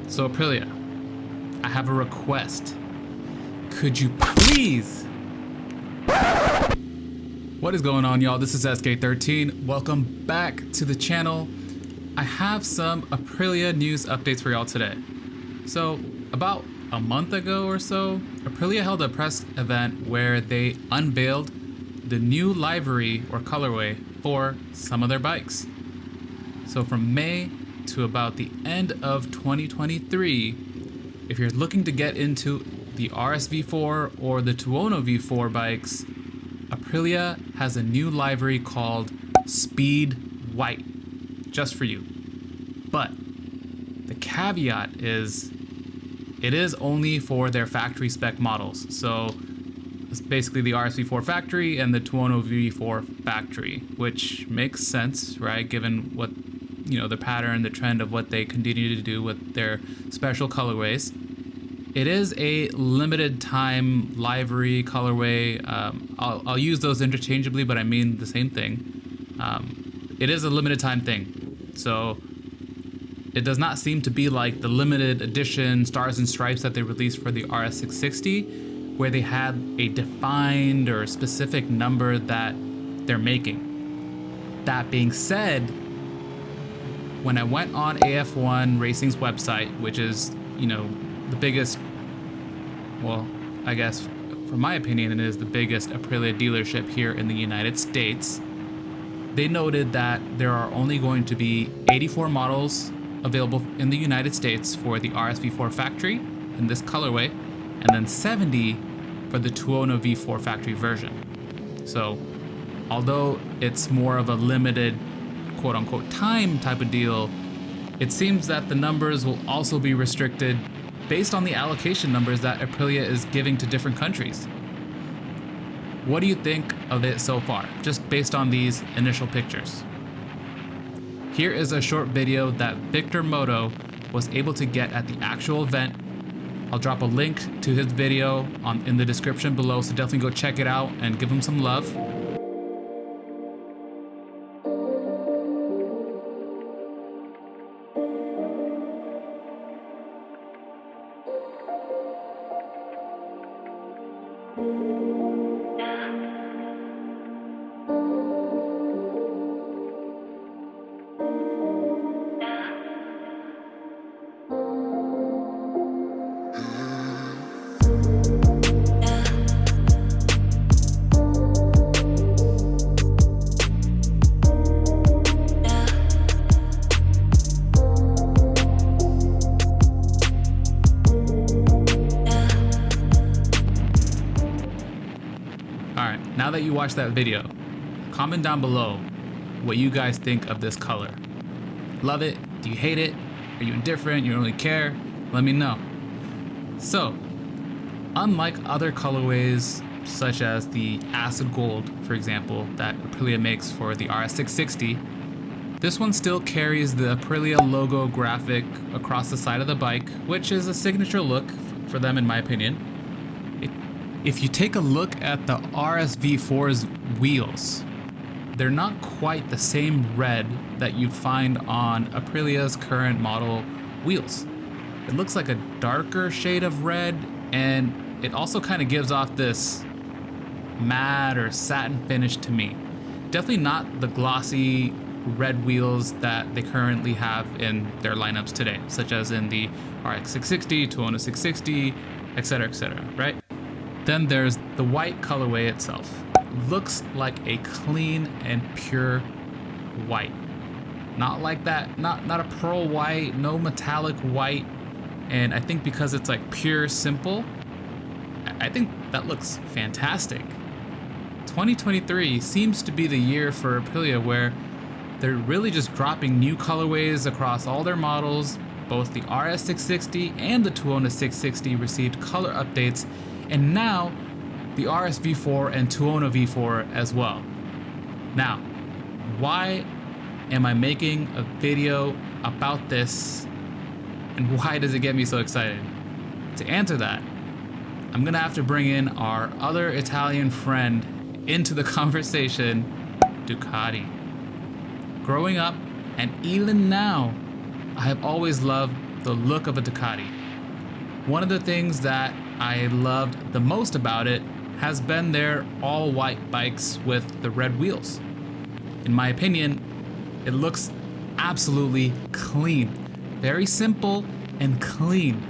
So Aprilia, I have a request. Could you please... What is going on, y'all? This is SK13. Welcome back to the channel. I have some Aprilia news updates for y'all today. So about a month ago or so, Aprilia held a press event where they unveiled the new livery or colorway for some of their bikes. So from May to about the end of 2023, if you're looking to get into the RS-V4 or the Tuono V4 bikes, Aprilia has a new livery called Speed White, just for you. But the caveat is, it is only for their factory spec models. So it's basically the RS-V4 factory and the Tuono V4 factory, which makes sense, right? Given what, the pattern, the trend of what they continue to do with their special colorways. It is a limited time livery colorway. I'll use those interchangeably, but I mean the same thing. It is a limited time thing. So it does not seem to be like the limited edition Stars and Stripes that they released for the RS660, where they had a defined or specific number that they're making. That being said, when I went on AF1 Racing's website, which is, the biggest, well, I guess from my opinion, it is the biggest Aprilia dealership here in the United States, they noted that there are only going to be 84 models available in the United States for the RS-V4 factory in this colorway, and then 70 for the Tuono V4 factory version. So although it's more of a limited quote-unquote time type of deal, it seems that the numbers will also be restricted based on the allocation numbers that Aprilia is giving to different countries. What do you think of it so far, just based on these initial pictures? Here is a short video that Victor Moto was able to get at the actual event. I'll drop a link to his video in the description below, so definitely go check it out and give him some love. Now that you watched that video, comment down below what you guys think of this color. Love it? Do you hate it? Are you indifferent? You don't really care? Let me know. So, unlike other colorways such as the acid gold, for example, that Aprilia makes for the RS660, this one still carries the Aprilia logo graphic across the side of the bike, which is a signature look for them in my opinion. If you take a look at the RS-V4's wheels, they're not quite the same red that you'd find on Aprilia's current model wheels. It looks like a darker shade of red, and it also kind of gives off this matte or satin finish to me. Definitely not the glossy red wheels that they currently have in their lineups today, such as in the RX660, Tuono 660, etc., right? Then there's the white colorway itself. Looks like a clean and pure white. Not like that, not a pearl white, no metallic white. And I think because it's like pure simple, I think that looks fantastic. 2023 seems to be the year for Aprilia where they're really just dropping new colorways across all their models. Both the RS660 and the Tuono 660 received color updates, and now the RS-V4 and Tuono V4 as well. Now, why am I making a video about this, and why does it get me so excited? To answer that, I'm gonna have to bring in our other Italian friend into the conversation, Ducati. Growing up, and even now, I have always loved the look of a Ducati. One of the things that I loved the most about it has been their all-white bikes with the red wheels. In my opinion, it looks absolutely clean. Very simple and clean.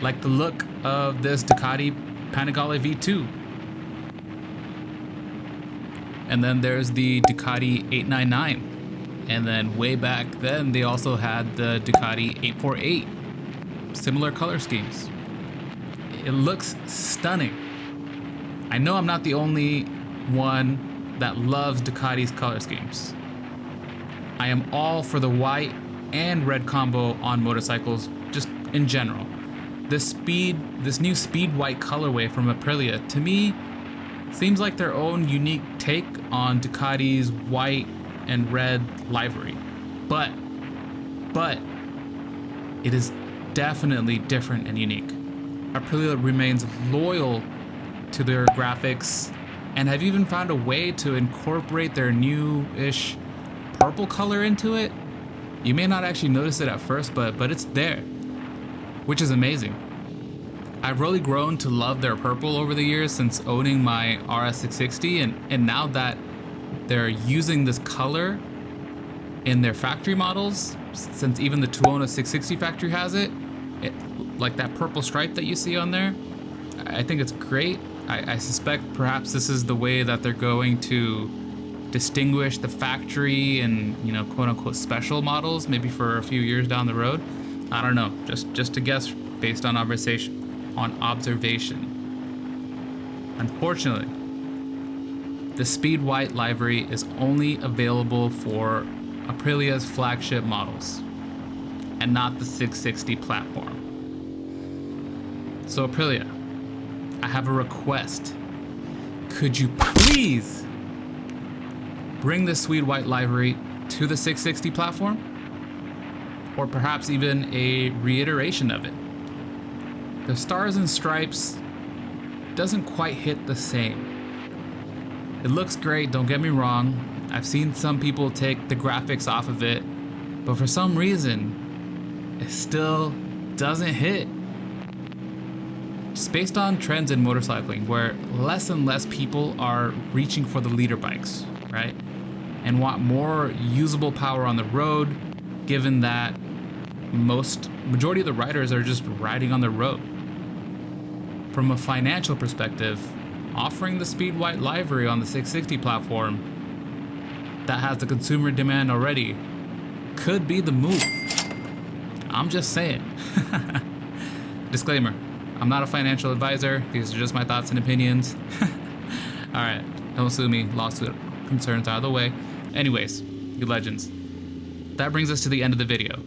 Like the look of this Ducati Panigale V2. And then there's the Ducati 899. And then way back then, they also had the Ducati 848. Similar color schemes. It looks stunning. I know I'm not the only one that loves Ducati's color schemes. I am all for the white and red combo on motorcycles, just in general. This new speed white colorway from Aprilia, to me, seems like their own unique take on Ducati's white and red livery. But it is definitely different and unique. Aprilia remains loyal to their graphics and have even found a way to incorporate their new-ish purple color into it. You may not actually notice it at first, but it's there, which is amazing. I've really grown to love their purple over the years since owning my RS660, and now that they're using this color in their factory models, since even the Tuono 660 factory has it, like that purple stripe that you see on there, I think it's great. I suspect perhaps this is the way that they're going to distinguish the factory and, you know, quote unquote special models, maybe for a few years down the road. I don't know, just to guess based on observation. Unfortunately, the speed white livery is only available for Aprilia's flagship models and not the 660 platform. So Aprilia, I have a request. Could you please bring the sweet white livery to the 660 platform? Or perhaps even a reiteration of it. The stars and stripes doesn't quite hit the same. It looks great, don't get me wrong. I've seen some people take the graphics off of it, but for some reason, it still doesn't hit. Just based on trends in motorcycling, where less and less people are reaching for the leader bikes, right? And want more usable power on the road, given that majority of the riders are just riding on the road. From a financial perspective, offering the speed white livery on the 660 platform that has the consumer demand already could be the move. I'm just saying. Disclaimer, I'm not a financial advisor. These are just my thoughts and opinions. All right, don't sue me. Lawsuit concerns out of the way. Anyways, you legends. That brings us to the end of the video.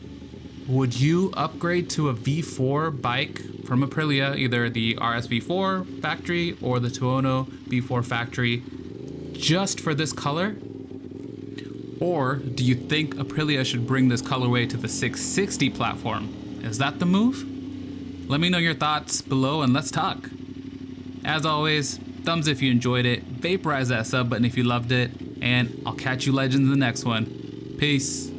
Would you upgrade to a V4 bike from Aprilia, either the RS V4 factory or the Tuono V4 factory, just for this color? Or do you think Aprilia should bring this colorway to the 660 platform? Is that the move? Let me know your thoughts below and let's talk. As always, thumbs if you enjoyed it, vaporize that sub button if you loved it, and I'll catch you legends in the next one. Peace.